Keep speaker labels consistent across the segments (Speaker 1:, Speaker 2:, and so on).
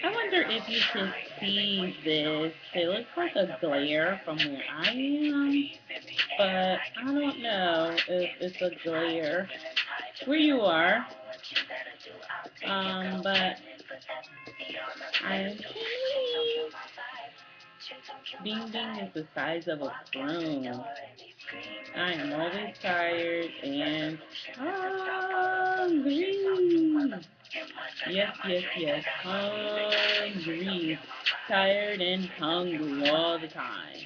Speaker 1: I wonder if you can see this. It looks like a glare from where I am, but I don't know if it's a glare where you are. But I Ding Ding is the size of a broom. I am always tired and hungry. Yes, yes, yes, hungry. Tired and hungry all the time.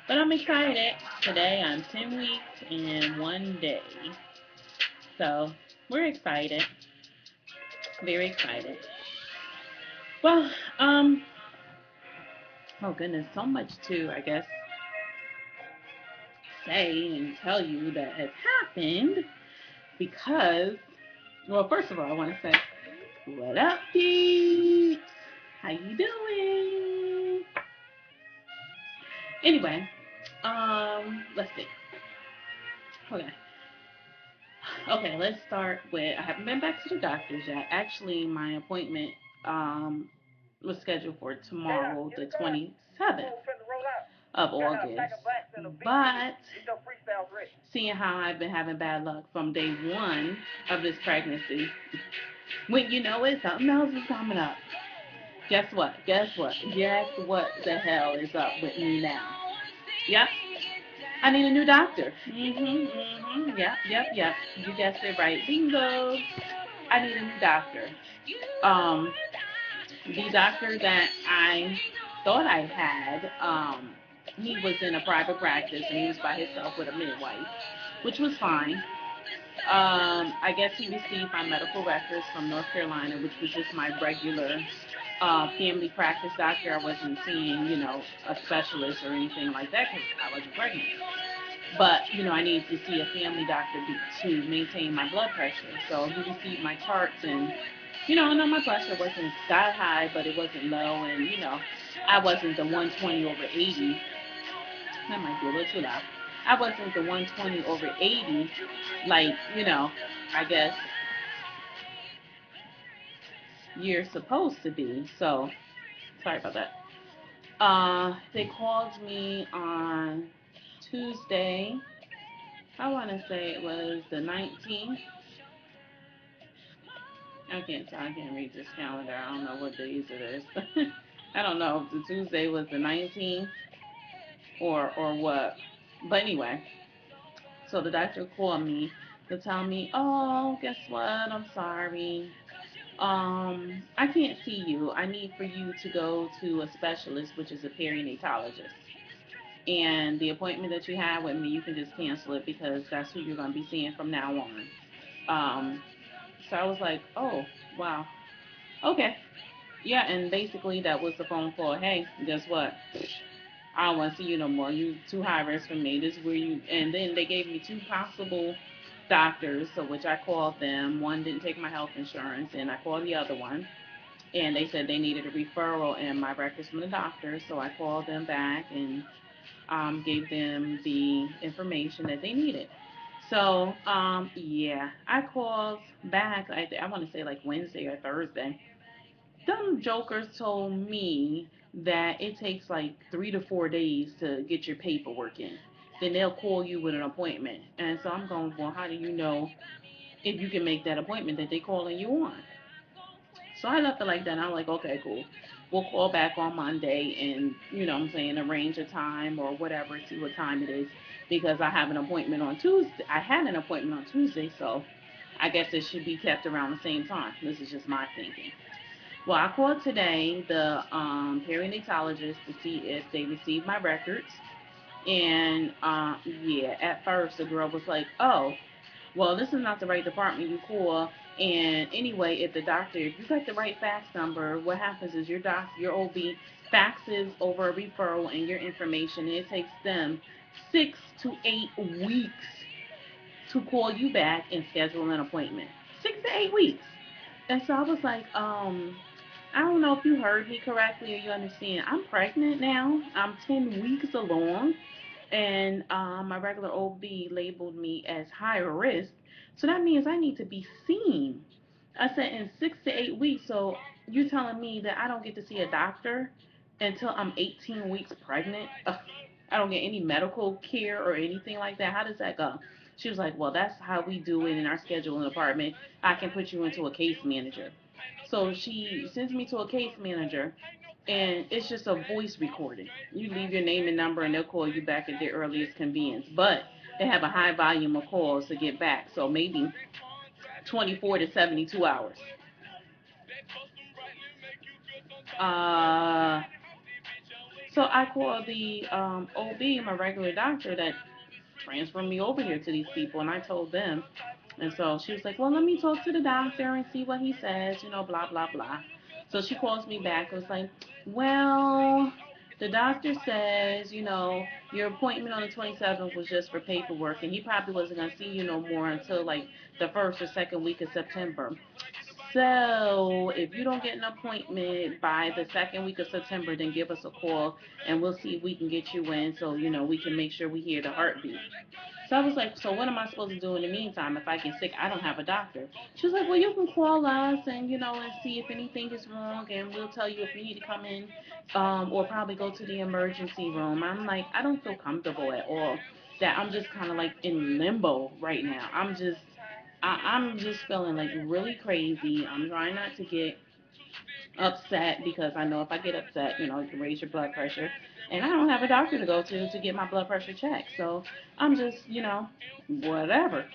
Speaker 1: But I'm excited. Today I'm 10 weeks and 1 day. So, we're excited. Very excited. Well, oh goodness, so much to, I guess, say and tell you that has happened because, well, first of all, I want to say, what up, peeps? How you doing? Anyway, let's see. Okay. Okay, let's start with, I haven't been back to the doctor's yet. Actually, my appointment was scheduled for tomorrow, the 27th of August. But seeing how I've been having bad luck from day one of this pregnancy, when you know it, something else is coming up. Guess what? Guess what? Guess what the hell is up with me now? Yep. I need a new doctor. Yep, yep, yep. You guessed it right. Bingo. I need a new doctor. Um, the doctor that I thought I had, he was in a private practice and he was by himself with a midwife, which was fine. I guess he received my medical records from North Carolina, which was just my regular family practice doctor. I wasn't seeing, a specialist or anything like that because I wasn't pregnant. But, I needed to see a family doctor to maintain my blood pressure. So he received my charts and, no, my pressure wasn't sky high, but it wasn't low. And, I wasn't the 120 over 80. That might be a little too loud. I wasn't the 120 over 80, like, I guess you're supposed to be. So, sorry about that. They called me on Tuesday. I want to say it was the 19th. I can't read this calendar. I don't know what days it is. I don't know if the Tuesday was the 19th or what. But anyway, so the doctor called me to tell me, oh, guess what? I'm sorry. I can't see you. I need for you to go to a specialist, which is a perinatologist. And the appointment that you had with me, you can just cancel it because that's who you're going to be seeing from now on. Um, so I was like, oh, wow. Okay. Yeah, and basically that was the phone call. Hey, guess what? I don't want to see you no more. You too high risk for me. This is where you. And then they gave me two possible doctors, so which I called them. One didn't take my health insurance, and I called the other one, and they said they needed a referral and my records from the doctor. So I called them back and gave them the information that they needed. So yeah, I called back. I want to say like Wednesday or Thursday. Them jokers told me that it takes like 3 to 4 days to get your paperwork in. Then they'll call you with an appointment. And so I'm going, well, how do you know if you can make that appointment that they calling you on? So I left it like that. And I'm like, okay, cool. We'll call back on Monday and, what I'm saying, arrange a time or whatever, see what time it is. Because I have an appointment on Tuesday. I had an appointment on Tuesday, so I guess it should be kept around the same time. This is just my thinking. Well, I called today the perinatologist to see if they received my records. And yeah, at first the girl was like, oh, well, this is not the right department you call. And anyway, if you got the right fax number, what happens is your OB faxes over a referral and your information. And it takes them 6 to 8 weeks to call you back and schedule an appointment. 6 to 8 weeks. And so I was like, I don't know if you heard me correctly or you understand. I'm pregnant now. I'm 10 weeks along. And my regular OB labeled me as high risk. So that means I need to be seen I said in 6 to 8 weeks. So you telling me that I don't get to see a doctor until I'm 18 weeks pregnant? Ugh, I don't get any medical care or anything like that. How does that go? She was like, well, that's how we do it in our scheduling department. I can put you into a case manager. So she sends me to a case manager, and it's just a voice recording. You leave your name and number, and they'll call you back at their earliest convenience. But they have a high volume of calls to get back, so maybe 24 to 72 hours. Uh, so I called the OB, my regular doctor that transferred me over here to these people, and I told them. And so she was like, well, let me talk to the doctor and see what he says, blah, blah, blah. So she calls me back. It was like, well, the doctor says, your appointment on the 27th was just for paperwork, and he probably wasn't going to see you no more until like the first or second week of September. So if you don't get an appointment by the second week of September, then give us a call and we'll see if we can get you in so, we can make sure we hear the heartbeat. So I was like, so what am I supposed to do in the meantime if I get sick? I don't have a doctor. She was like, well, you can call us and, and see if anything is wrong and we'll tell you if you need to come in or probably go to the emergency room. I'm like, I don't feel comfortable at all. That I'm just kind of like in limbo right now. I'm just feeling like really crazy. I'm trying not to get upset because I know if I get upset, it can raise your blood pressure. And I don't have a doctor to go to get my blood pressure checked. So I'm just, whatever.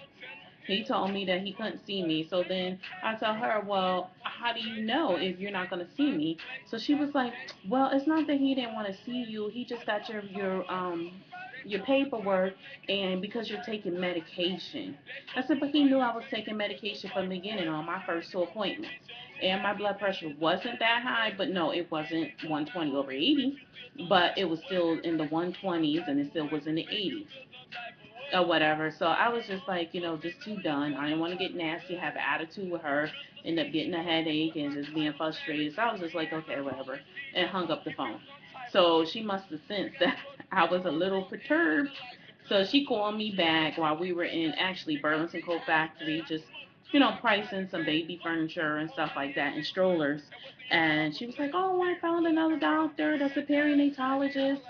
Speaker 1: He told me that he couldn't see me. So then I tell her, well, how do you know if you're not going to see me? So she was like, well, it's not that he didn't want to see you. He just got your paperwork and because you're taking medication. I said, but he knew I was taking medication from the beginning on my first two appointments. And my blood pressure wasn't that high, but no, it wasn't 120 over 80, but it was still in the 120s and it still was in the 80s or whatever. So I was just like, just too done. I didn't want to get nasty, have an attitude with her, end up getting a headache and just being frustrated. So I was just like, okay, whatever, and hung up the phone. So she must have sensed that I was a little perturbed. So she called me back while we were in actually Burlington Coat Factory, just pricing some baby furniture and stuff like that and strollers. And she was like, "Oh, I found another doctor that's a perinatologist,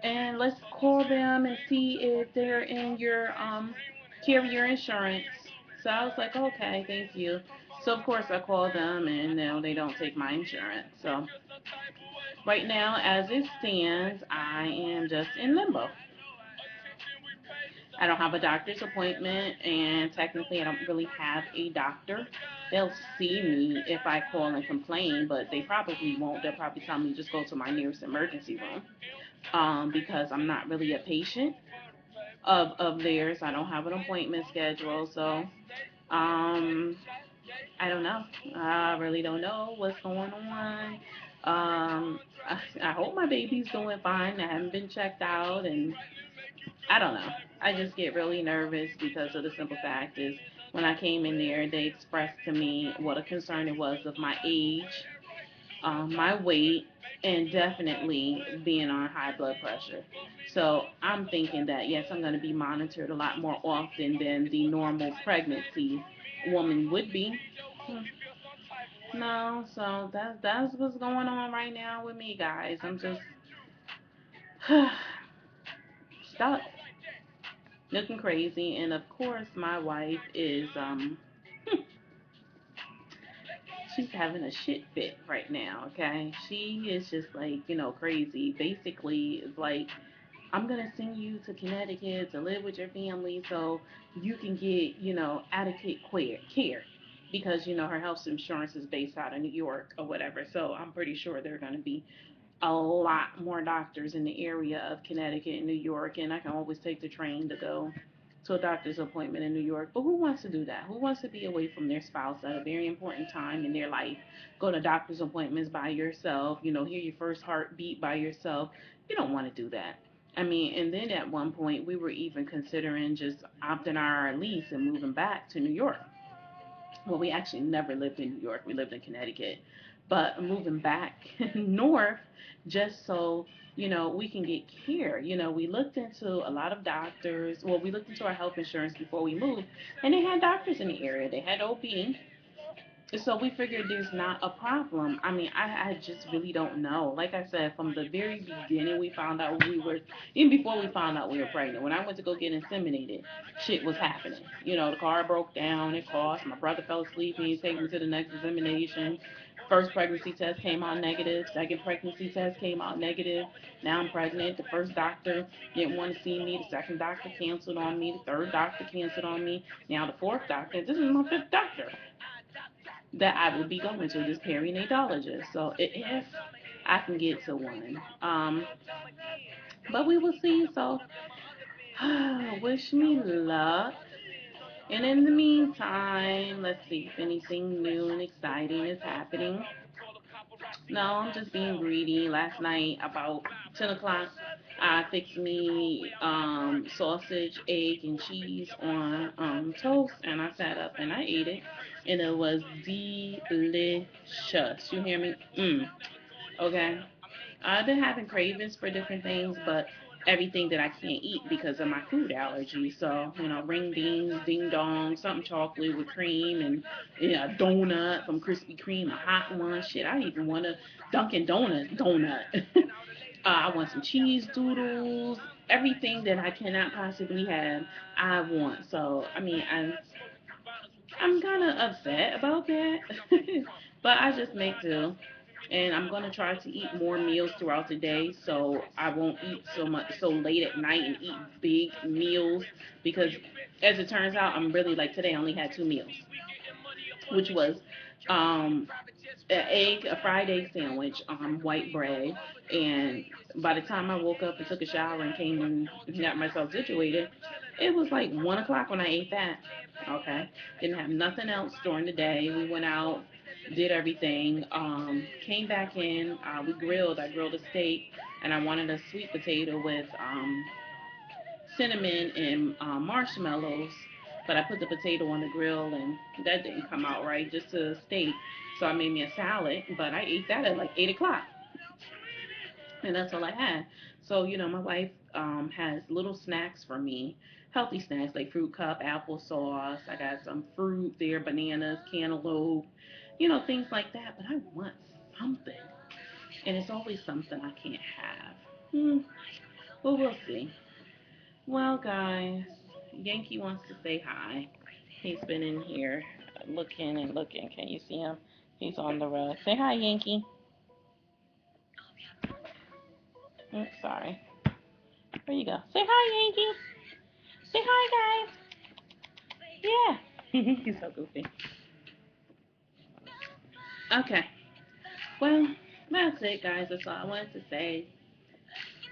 Speaker 1: and let's call them and see if they're in your carrier insurance." So I was like, "Okay, thank you." So of course I called them, and no, they don't take my insurance. So right now, as it stands, I am just in limbo. I don't have a doctor's appointment, and technically, I don't really have a doctor. They'll see me if I call and complain, but they probably won't. They'll probably tell me just go to my nearest emergency room because I'm not really a patient of theirs. I don't have an appointment schedule, so um, I don't know. I really don't know what's going on. I hope my baby's doing fine. I haven't been checked out, and I don't know. I just get really nervous because of the simple fact is when I came in there, they expressed to me what a concern it was of my age, my weight, and definitely being on high blood pressure. So I'm thinking that yes, I'm going to be monitored a lot more often than the normal pregnancy woman would be. Hmm. No, so that's what's going on right now with me, guys. I'm just stuck, looking crazy, and of course, my wife is she's having a shit fit right now. Okay, she is just like crazy. Basically, it's like I'm gonna send you to Connecticut to live with your family so you can get adequate care because her health insurance is based out of New York or whatever. So I'm pretty sure they're gonna be a lot more doctors in the area of Connecticut and New York, and I can always take the train to go to a doctor's appointment in New York. But who wants to do that? Who wants to be away from their spouse at a very important time in their life? Go to doctor's appointments by yourself, hear your first heartbeat by yourself. You don't want to do that. I mean, and then at one point, we were even considering just opting our lease and moving back to New York. Well, we actually never lived in New York. We lived in Connecticut. But moving back north just so, we can get care. We looked into a lot of doctors. Well, we looked into our health insurance before we moved, and they had doctors in the area. They had OB, So we figured there's not a problem. I mean, I just really don't know. Like I said, from the very beginning, we found out we were, even before we found out we were pregnant, when I went to go get inseminated, shit was happening. You know, the car broke down, it cost, my brother fell asleep, he didn't take me to the next examination. First pregnancy test came out negative, second pregnancy test came out negative. Now I'm pregnant. The first doctor didn't want to see me, the second doctor canceled on me, the third doctor canceled on me. Now the fourth doctor, this is my fifth doctor that I will be going to, this perinatologist. So if I can get to one, but we will see. So wish me luck. And in the meantime, let's see if anything new and exciting is happening. No, I'm just being greedy. Last night, about 10 o'clock, I fixed me sausage, egg, and cheese on toast, and I sat up and I ate it, and it was delicious. You hear me? Okay. I've been having cravings for different things, but everything that I can't eat because of my food allergy. So, ring dings, ding dong, something chocolate with cream, and a donut from Krispy Kreme, a hot one. Shit, I even want a Dunkin' Donuts donut. I want some cheese doodles, everything that I cannot possibly have, I want. So, I mean, I'm kind of upset about that, but I just make do. And I'm gonna try to eat more meals throughout the day, so I won't eat so much so late at night and eat big meals. Because, as it turns out, I'm really like today. I only had two meals, which was um an egg, a fried egg sandwich, white bread, and by the time I woke up and took a shower and came and got myself situated, it was like 1 o'clock when I ate that. Okay, didn't have nothing else during the day. We went out, did everything, came back in. We grilled. I grilled a steak, and I wanted a sweet potato with cinnamon and marshmallows, but I put the potato on the grill and that didn't come out right, just a steak. So I made me a salad, but I ate that at like 8 o'clock, and that's all I had. So, my wife has little snacks for me, healthy snacks like fruit cup, applesauce. I got some fruit there, bananas, cantaloupe, things like that. But I want something, and it's always something I can't have. Well, we'll see. Well, guys, Yankee wants to say hi. He's been in here looking and looking. Can you see him? He's on the rug. Say hi, Yankee. Sorry. Where you go? Say hi, Yankee. Say hi, guys. Yeah. He's so goofy. Okay. Well, that's it, guys. That's all I wanted to say.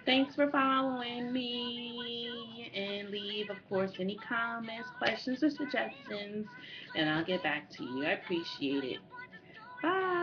Speaker 1: Thanks for following me. And leave, of course, any comments, questions, or suggestions. And I'll get back to you. I appreciate it. Bye.